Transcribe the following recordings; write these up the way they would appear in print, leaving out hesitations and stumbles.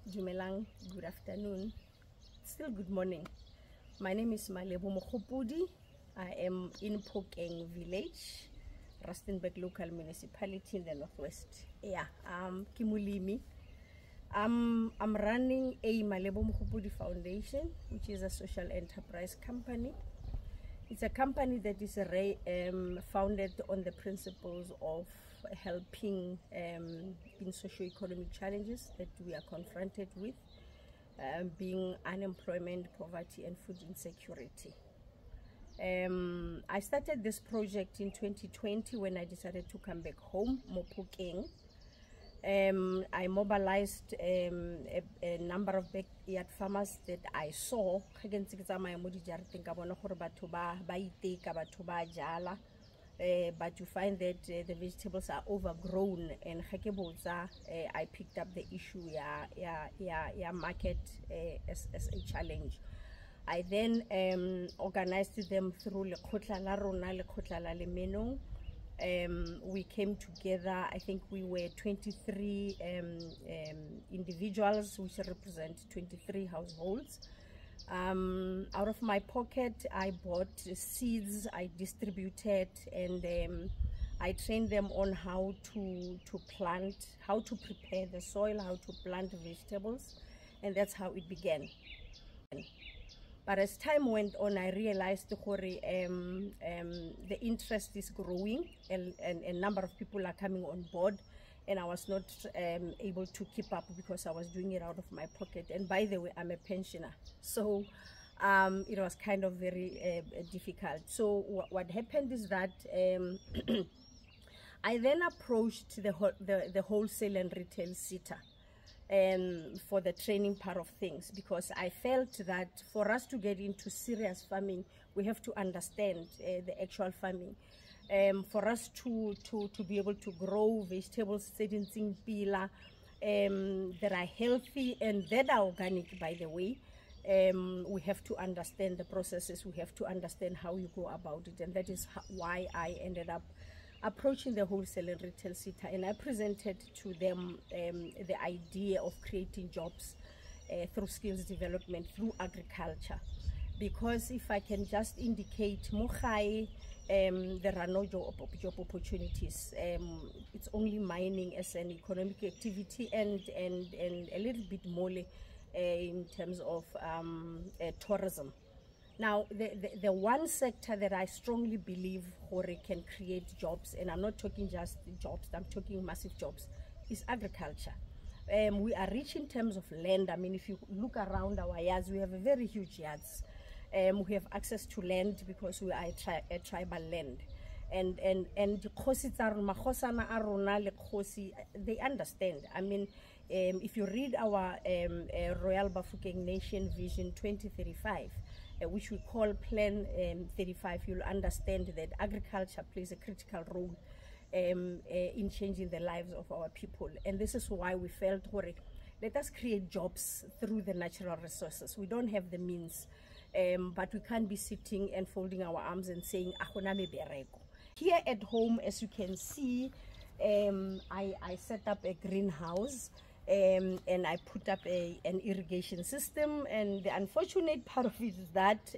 Dumelang, good afternoon, still good morning. My name is Malebo Mogopodi. I am in Phokeng village, Rustenburg local municipality in the northwest. Yeah, Kimulimi. I'm running a Malebo Mogopodi Foundation, which is a social enterprise company. It's a company that is founded on the principles of helping in socio-economic challenges that we are confronted with, being unemployment, poverty, and food insecurity. I started this project in 2020 when I decided to come back home, Phokeng. I mobilized a number of backyard farmers that I saw. But you find that the vegetables are overgrown, and I picked up the issue market as a challenge. I then organized them through Lekgotla la Rona, Lekgotla la Lemenong. We came together. I think we were 23 individuals, which represent 23 households. Out of my pocket, I bought seeds, I distributed, and I trained them on how to plant, how to prepare the soil, how to plant vegetables, and that's how it began. But as time went on, I realized the interest is growing, and a number of people are coming on board, and I was not able to keep up because I was doing it out of my pocket. And by the way, I'm a pensioner, so it was kind of very difficult. So what happened is that I then approached the wholesale and retail sector for the training part of things, because I felt that for us to get into serious farming, we have to understand the actual farming. For us to be able to grow vegetables that are healthy and that are organic, by the way, we have to understand the processes, we have to understand how you go about it, and that is why I ended up approaching the wholesale and retail sector, and I presented to them the idea of creating jobs through skills development, through agriculture. Because if I can just indicate, there are no job opportunities. It's only mining as an economic activity, and a little bit more in terms of tourism. Now, the one sector that I strongly believe can create jobs, and I'm not talking just jobs, I'm talking massive jobs, is agriculture. We are rich in terms of land. I mean, if you look around our yards, we have a very huge yards. We have access to land because we are a tribal land. And they understand. I mean, if you read our Royal Bafokeng Nation Vision 2035, which we call Plan 35, you'll understand that agriculture plays a critical role in changing the lives of our people. And this is why we felt, let us create jobs through the natural resources. We don't have the means, but we can't be sitting and folding our arms and saying, here at home, as you can see, I set up a greenhouse. And I put up an irrigation system, and the unfortunate part of it is that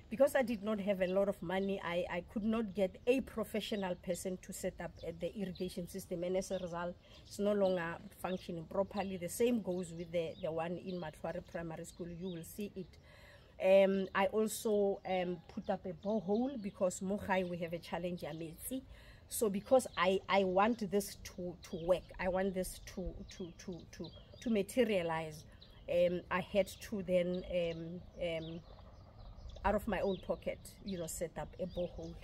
because I did not have a lot of money, I could not get a professional person to set up the irrigation system, and as a result, it's no longer functioning properly. The same goes with the one in Matware Primary School. You will see it. I also put up a borehole because Mohai, we have a challenge ametsi. So because I want this to work, I want this to materialize, I had to then out of my own pocket, set up a borehole.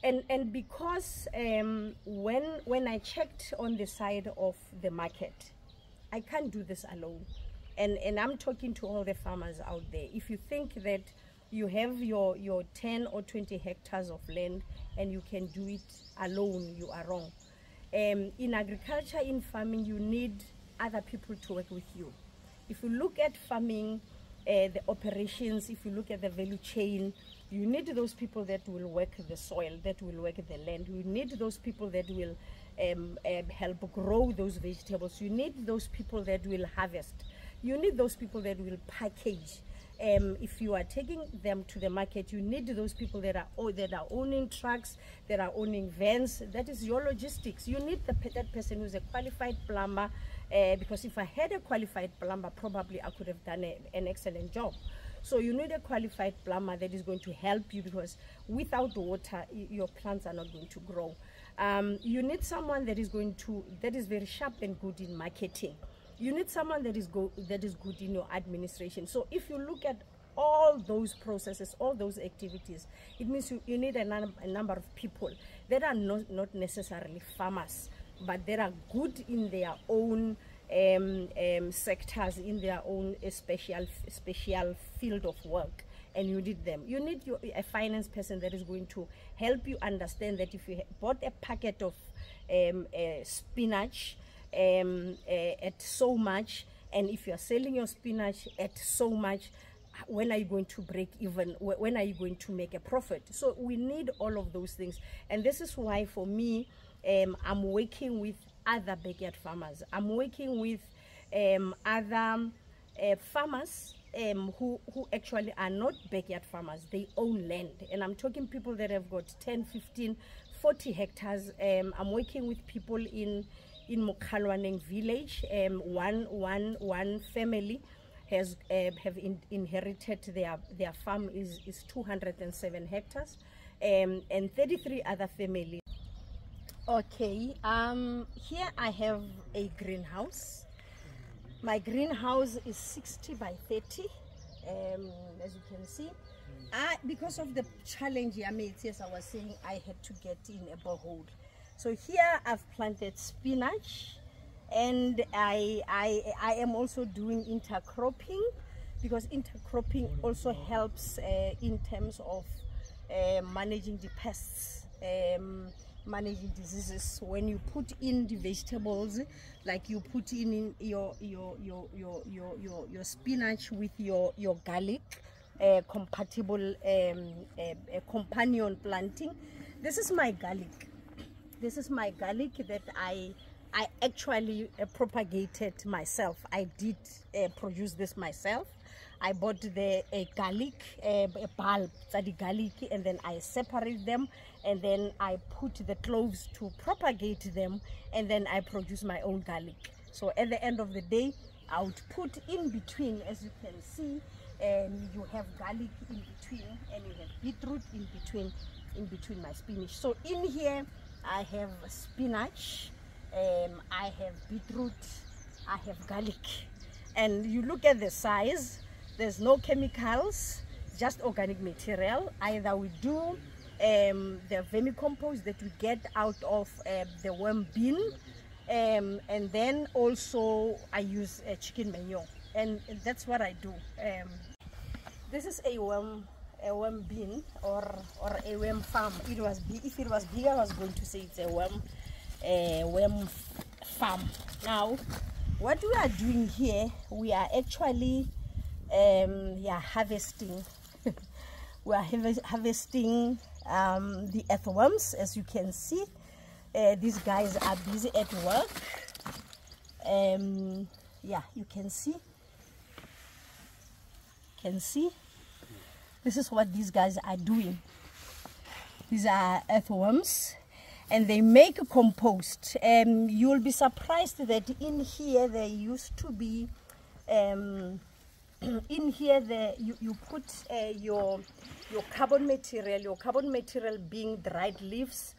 And because when I checked on the side of the market, I can't do this alone. And I'm talking to all the farmers out there. If you think that you have your 10 or 20 hectares of land and you can do it alone, you are wrong. In agriculture, in farming, you need other people to work with you. If you look at farming, the operations, if you look at the value chain, you need those people that will work the soil, that will work the land. You need those people that will help grow those vegetables. You need those people that will harvest. You need those people that will package. If you are taking them to the market, you need those people that are owning trucks, that are owning vans. That is your logistics. You need that person who's a qualified plumber, because if I had a qualified plumber, probably I could have done an excellent job. So you need a qualified plumber that is going to help you, because without water, your plants are not going to grow. You need someone that is very sharp and good in marketing. You need someone that is good in your administration. So if you look at all those processes, all those activities, it means you need a number of people that are not necessarily farmers, but that are good in their own sectors, in their own special field of work. And you need them. You need a finance person that is going to help you understand that if you bought a packet of spinach at so much, and if you are selling your spinach at so much, when are you going to break even? When are you going to make a profit? So we need all of those things, and this is why for me, I'm working with other backyard farmers. I'm working with other farmers who actually are not backyard farmers. They own land, and I'm talking people that have got 10, 15, 40 hectares. I'm working with people in Mokhalwaneng village. One family have inherited their farm is 207 hectares, and 33 other families. Okay, here I have a greenhouse. My greenhouse is 60 by 30, as you can see. Because of the challenge I made, yes, I was saying I had to get in a borehole. So here I've planted spinach, and I am also doing intercropping, because intercropping also helps in terms of managing the pests, managing diseases. When you put in the vegetables, like you put in your spinach with your garlic, compatible companion planting. This is my garlic. This is my garlic that I actually propagated myself. I did produce this myself. I bought the garlic, a bulb, the garlic, and then I separate them, and then I put the cloves to propagate them, and then I produce my own garlic. So at the end of the day, I would put in between, as you can see, you have garlic in between, and you have beetroot in between my spinach. So in here, I have spinach, I have beetroot, I have garlic. And you look at the size, there's no chemicals, just organic material. Either we do the vermicompost that we get out of the worm bin, and then also I use chicken manure, and that's what I do. This is a worm bin or a worm farm. If it was bigger, I was going to say it's a worm farm. Now, what we are doing here, we are actually harvesting. We are harvesting the earthworms, as you can see. These guys are busy at work. Yeah, you can see. This is what these guys are doing. These are earthworms, and they make a compost. You will be surprised that in here there used to be in here you put your carbon material being dried leaves.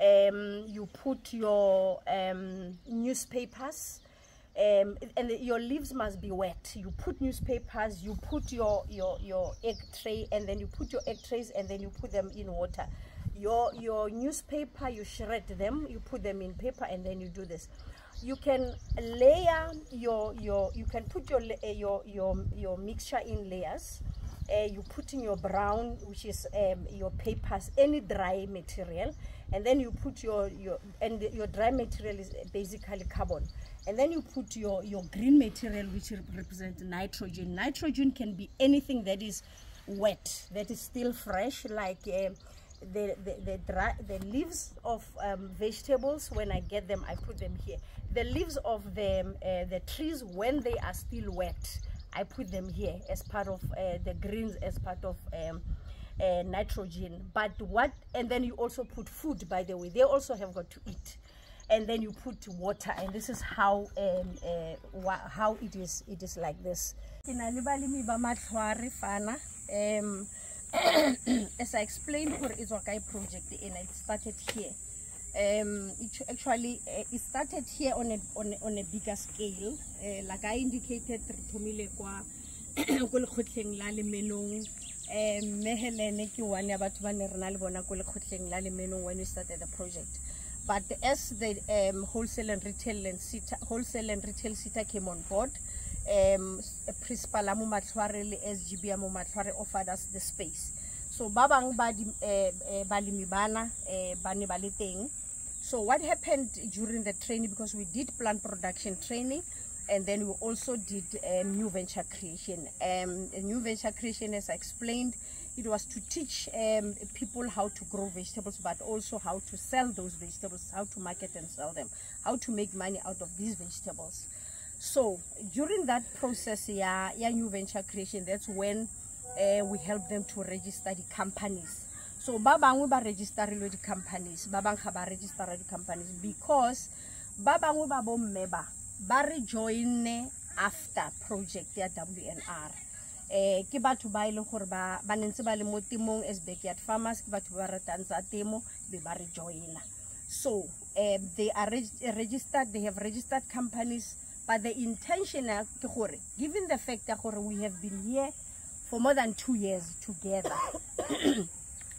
You put your newspapers, and your leaves must be wet. You put newspapers, you put your egg tray, and then you put your egg trays, and then you put them in water. Your newspaper, you shred them, you put them in paper, and then you do this. You can layer you can put your mixture in layers. You put in your brown, which is your papers, any dry material, and then you put your dry material is basically carbon, and then you put your green material, which represents nitrogen. Nitrogen can be anything that is wet, that is still fresh, like the leaves of vegetables, when I get them, I put them here. The leaves of the trees, when they are still wet, I put them here as part of the greens, as part of nitrogen. But and then you also put food, by the way. They also have got to eat. And then you put water, and this is how it is. It is like this. As I explained for Izokai project, and it started here. It started here on a bigger scale. Like I indicated, when we started the project. But as the wholesale and retail SITA came on board, Principal Amu Matware, SGB Amu Matware offered us the space. So babang balimibana bani baliteng. So what happened during the training, because we did plant production training, and then we also did new venture creation. New venture creation, as I explained, it was to teach people how to grow vegetables, but also how to sell those vegetables, how to market and sell them, how to make money out of these vegetables. So during that process, new venture creation, that's when we help them to register the companies. So babang we ba register the companies, babang ha ba register the companies, because babang we ba bo mmeba ba rejoin after project ya WNR. Ke batho ba ile gore ba nentse ba le mo timong as backyard farmers, ke batho ba ratang tsa temo be ba rejoina. So they are registered, they have registered companies, but the intention ke gore, given the fact that we have been here for more than 2 years together,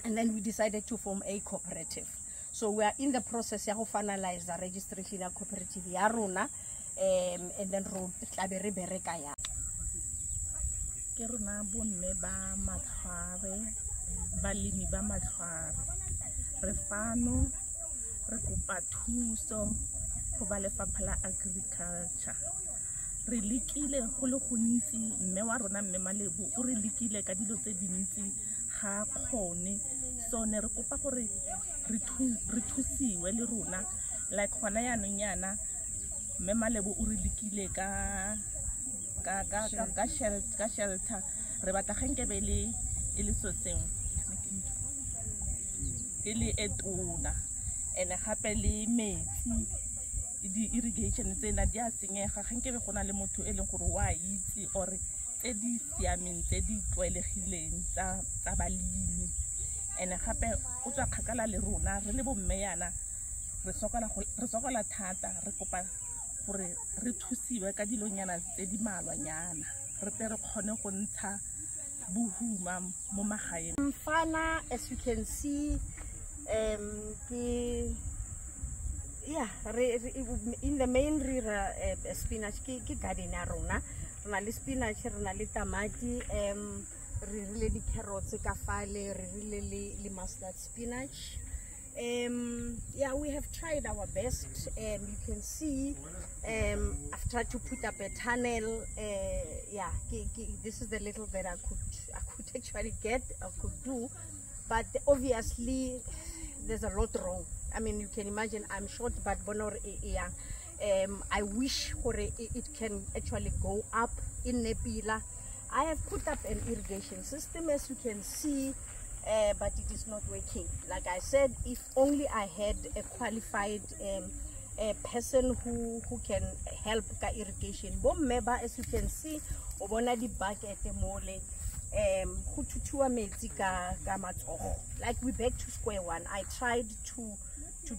and then we decided to form a cooperative. So we are in the process to finalize the registration of cooperative ya rona, and then ro tlabe re bereka ya. Ke rona bomme ba Matshware, balemi ba Matshware. Re fano re kopa thuso go ba lefapha la agriculture. Re likile go le gontsi, mme wa rona mme Malebo o re likile ka dilo tse dintsi ga kgone. So ne re kopa gore re thusiwe le rona, like gona yanong yana mme Malebo o re likile ka shelter. Re batla genkebele e le so seng e le etona, ene gape le metsi di irrigation tsena di a senyega. Genkebe gona le motho e leng gore wa itse or tse di siameng tse di tlwaelegileng tsa balemi, ene gape o tswa kgakala le rona re le bomme yana re sokola thata. Re kopa gore re thusiwe ka dilonyana tse di malwanyana re tle re kgone go ntsha bohuma mo magaeng. Mfana, as you can see, in the main spinach ke garden ya rona. Rena le spinach, rena le tamati, re rile di carrots ka fale, re rile le mustard spinach. We have tried our best. You can see I've tried to put up a tunnel. This is the little that I could actually get, I could do, but obviously there's a lot wrong. I mean, you can imagine I'm short, but bonor young. I wish it can actually go up in Nepila. I have put up an irrigation system, as you can see, but it is not working. Like I said, if only I had a qualified person who can help ka irrigation. Bommeba, as you can see, obona di bucket mole, go tutua metsi ka matsogo. Like we back to square one. I tried to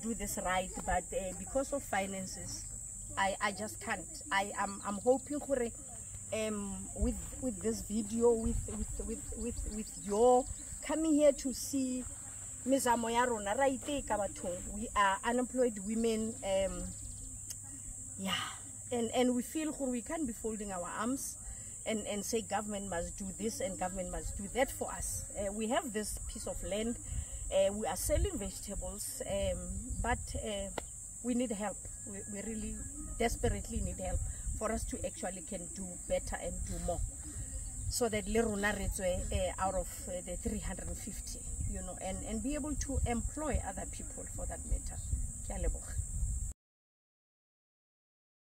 do this right, but because of finances, I just can't. I'm hoping with this video, with your coming here to see mizamo ya rona ra iteka bathong. We are unemployed women, and we feel we can't be folding our arms and say government must do this and government must do that for us. We have this piece of land, we are selling vegetables, but we need help. We really desperately need help for us to actually can do better and do more, so that le rona re tswe out of the 350. you know, and be able to employ other people for that matter. Ke a leboga.